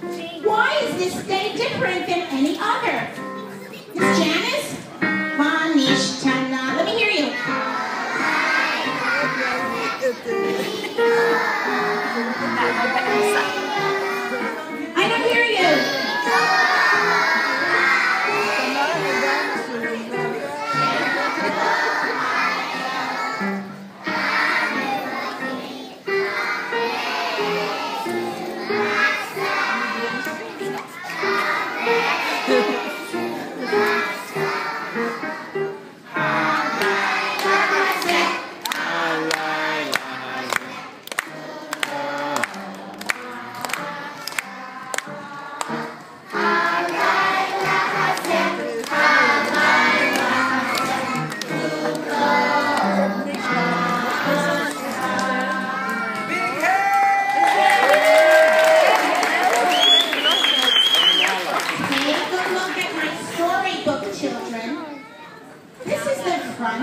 Why is this day different than any other? Miss Janice? Manishtana. Let me hear you. I don't hear you.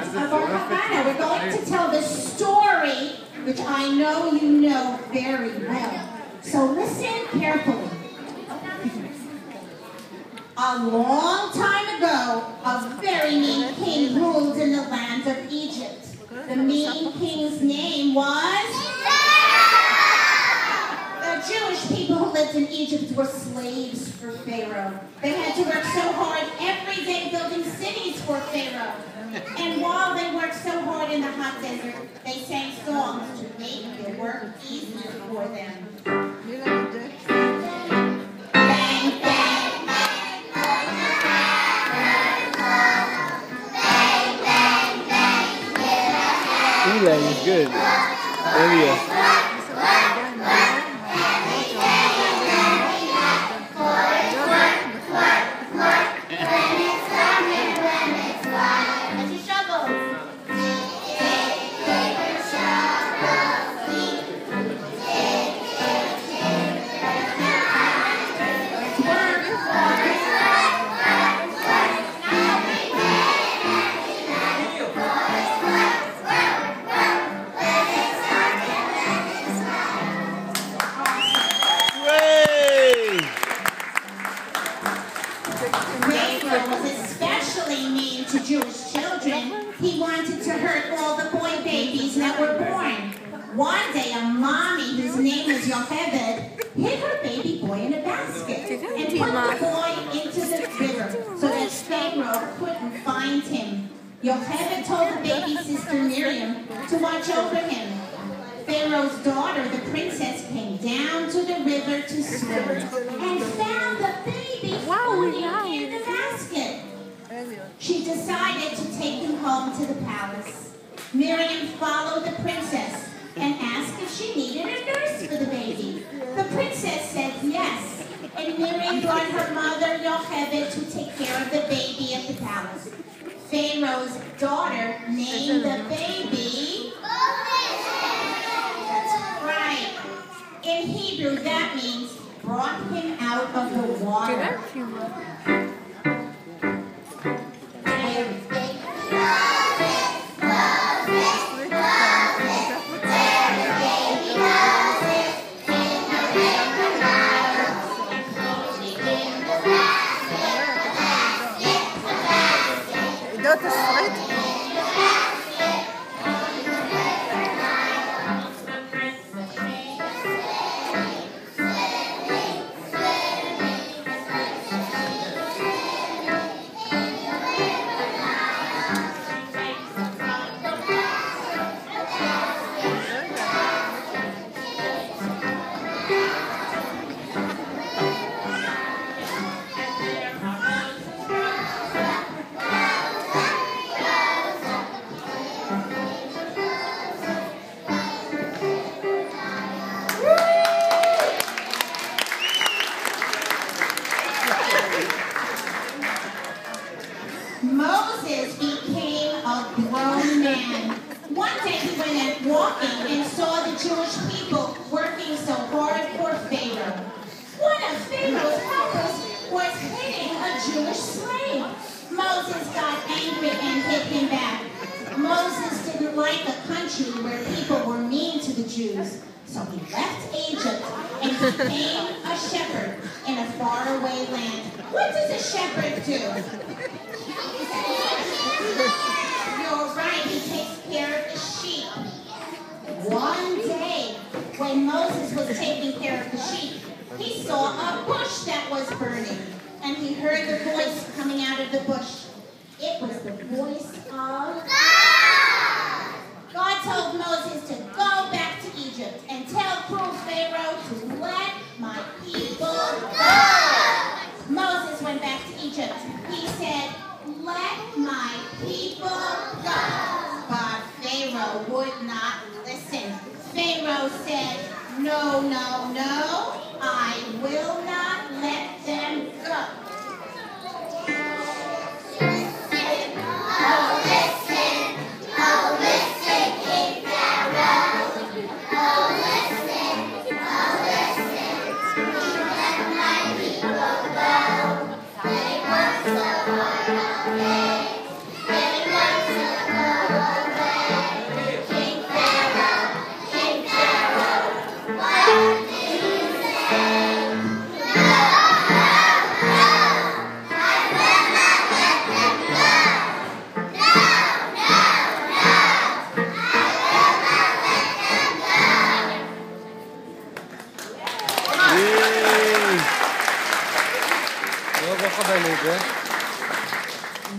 Of our Havana. We're going to tell the story, which I know you know very well. So listen carefully. A long time ago, a very mean king ruled in the land of Egypt. The mean king's name was... The Jewish people who lived in Egypt were slaves for Pharaoh. They had to work so hard every day building cities for Pharaoh. And while they worked so hard in the hot desert, they sang songs to make their work easier for them. Bang, bang, Eli is good. Elia. To Jewish children, he wanted to hurt all the boy babies that were born. One day, a mommy whose name was Yocheved hid her baby boy in a basket and put the boy into the river so that Pharaoh couldn't find him. Yocheved told the baby's sister Miriam to watch over him. Pharaoh's daughter, the princess, came down to the river to swim and found the baby floating in the basket. She decided to take him home to the palace. Miriam followed the princess and asked if she needed a nurse for the baby. The princess said yes, and Miriam brought her mother Yocheved to take care of the baby at the palace. Pharaoh's daughter named the baby... That's right. In Hebrew, that means brought him out of the water. Moses became a grown man. One day he went out walking and saw the Jewish people working so hard for Pharaoh. One of Pharaoh's helpers was hitting a Jewish slave. Moses got angry and hit him back. Moses didn't like a country where people were mean to the Jews, so he left Egypt and became a shepherd. What does a shepherd do? You're right, he takes care of the sheep. One day, when Moses was taking care of the sheep, he saw a bush that was burning, and he heard the voice coming out of the bush. It was the voice of God. God told Moses to go back to Egypt and tell cruel Pharaoh to let my people go. Moses went back to Egypt. He said, let my people go. But Pharaoh would not listen. Pharaoh said, no, no, no, I will not let them go.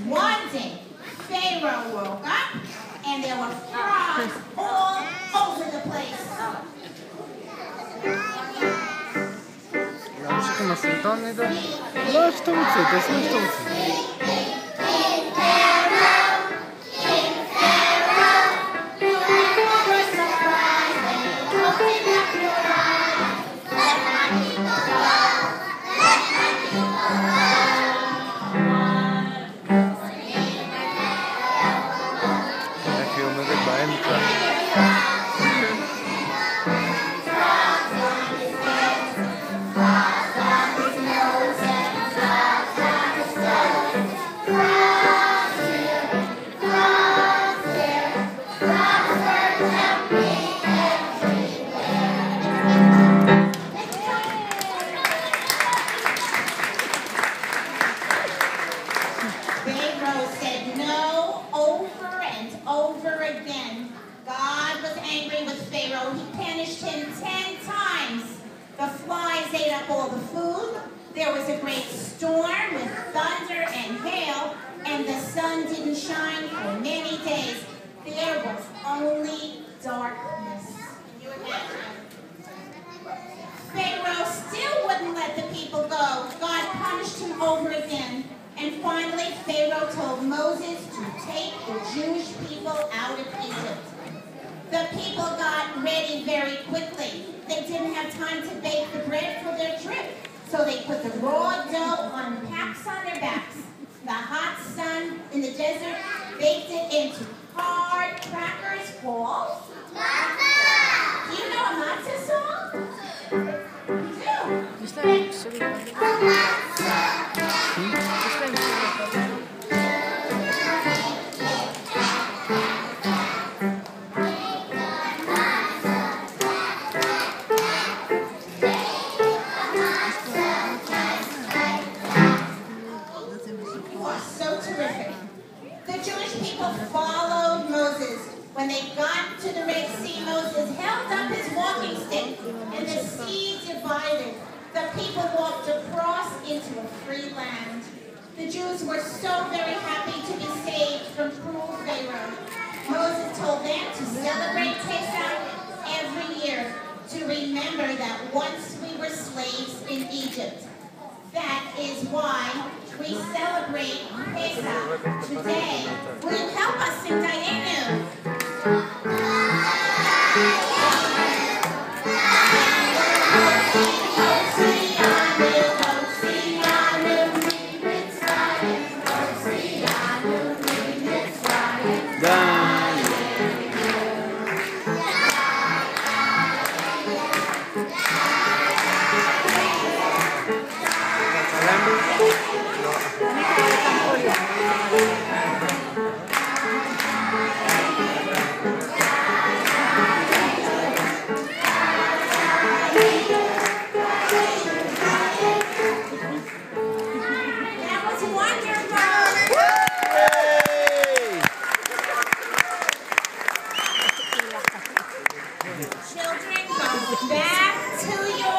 One day, Pharaoh woke up, and there were frogs all over the place. להמשיך עם הסרטון נדע? לא, איך שאתה רוצה, תעשו איך שאתה רוצה. There was a great storm with thunder and hail, and the sun didn't shine for many days. There was only darkness. Can you imagine? Pharaoh still wouldn't let the people go. God punished him over again. And finally, Pharaoh told Moses to take the Jewish people out of Egypt. The people got ready very quickly. They didn't have time to bake the bread for their trip. So they put the raw dough on packs on their backs. The hot sun in the desert baked it into hard crackers called matzah. Do you know a matzah song? When they got to the Red Sea, Moses held up his walking stick, and the sea divided. The people walked across into a free land. The Jews were so very happy to be saved from cruel Pharaoh. Moses told them to celebrate Pesach every year to remember that once we were slaves in Egypt. That is why we celebrate Pesach today. Will you help us sing Dayenu? It's wonderful. Children, go back to your